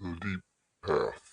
The Deep Path.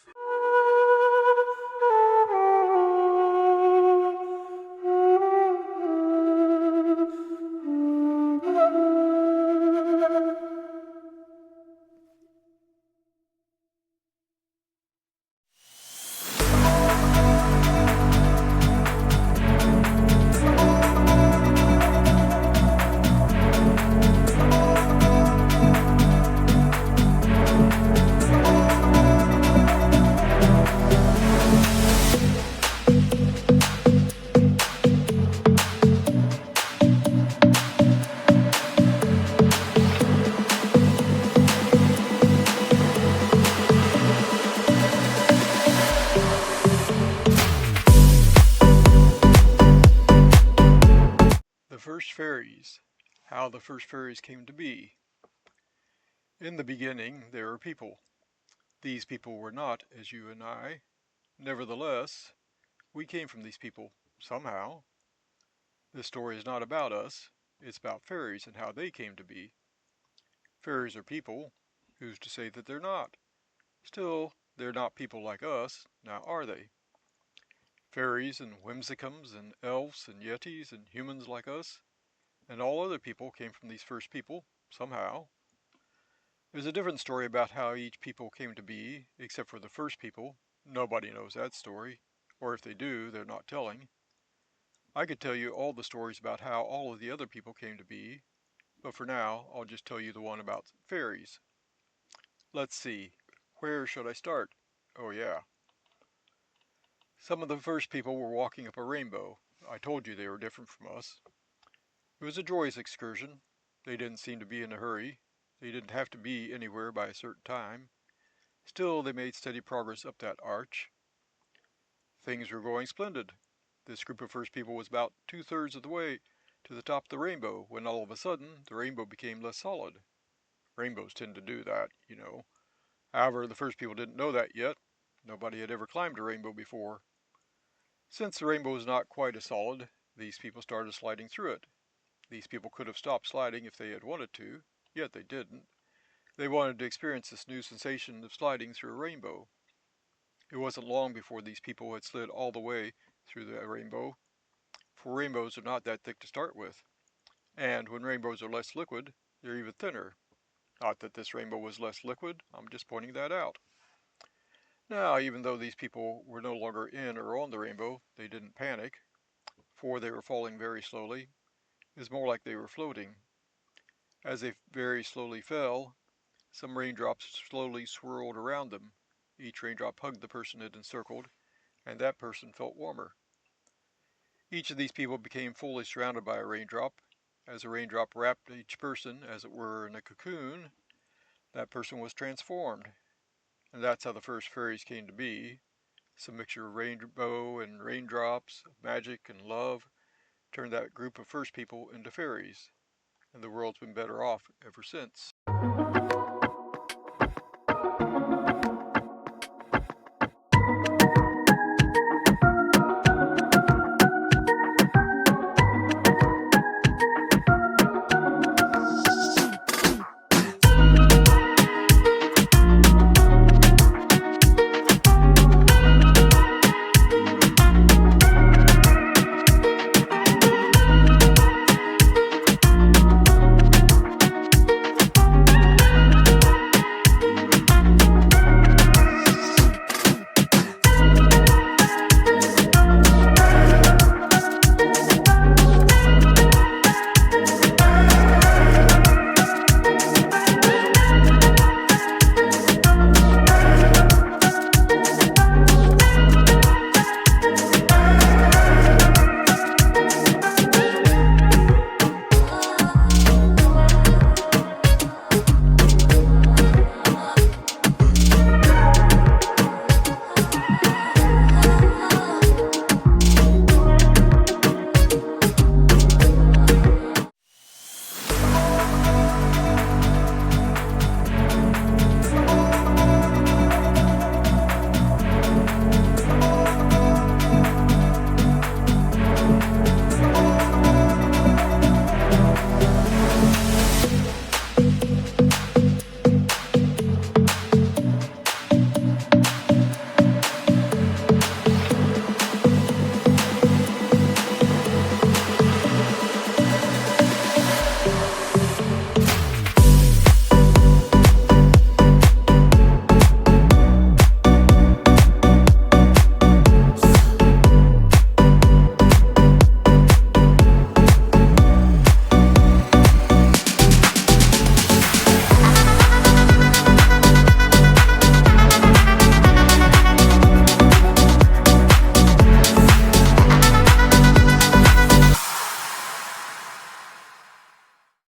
The first fairies. How the first fairies came to be. In the beginning there were people. These people were not as you and I. Nevertheless, we came from these people, somehow. This story is not about us, it's about fairies and how they came to be. Fairies are people. Who's to say that they're not? Still, they're not people like us, now are they? Fairies and whimsicums and elves and yetis and humans like us, and all other people came from these first people, somehow. There's a different story about how each people came to be, except for the first people. Nobody knows that story, or if they do, they're not telling. I could tell you all the stories about how all of the other people came to be, but for now, I'll just tell you the one about fairies. Let's see, where should I start? Oh yeah. Some of the first people were walking up a rainbow. I told you they were different from us. It was a joyous excursion. They didn't seem to be in a hurry. They didn't have to be anywhere by a certain time. Still, they made steady progress up that arch. Things were going splendid. This group of first people was about 2/3 of the way to the top of the rainbow when all of a sudden the rainbow became less solid. Rainbows tend to do that, you know. However, the first people didn't know that yet. Nobody had ever climbed a rainbow before. Since the rainbow was not quite as solid, these people started sliding through it. These people could have stopped sliding if they had wanted to, yet they didn't. They wanted to experience this new sensation of sliding through a rainbow. It wasn't long before these people had slid all the way through the rainbow, for rainbows are not that thick to start with. And when rainbows are less liquid, they're even thinner. Not that this rainbow was less liquid, I'm just pointing that out. Now, even though these people were no longer in or on the rainbow, they didn't panic, for they were falling very slowly. It was more like they were floating. As they very slowly fell, some raindrops slowly swirled around them. Each raindrop hugged the person it encircled, and that person felt warmer. Each of these people became fully surrounded by a raindrop. As a raindrop wrapped each person, as it were, in a cocoon, that person was transformed. And that's how the first fairies came to be. Some mixture of rainbow and raindrops, magic and love, turned that group of first people into fairies. And the world's been better off ever since.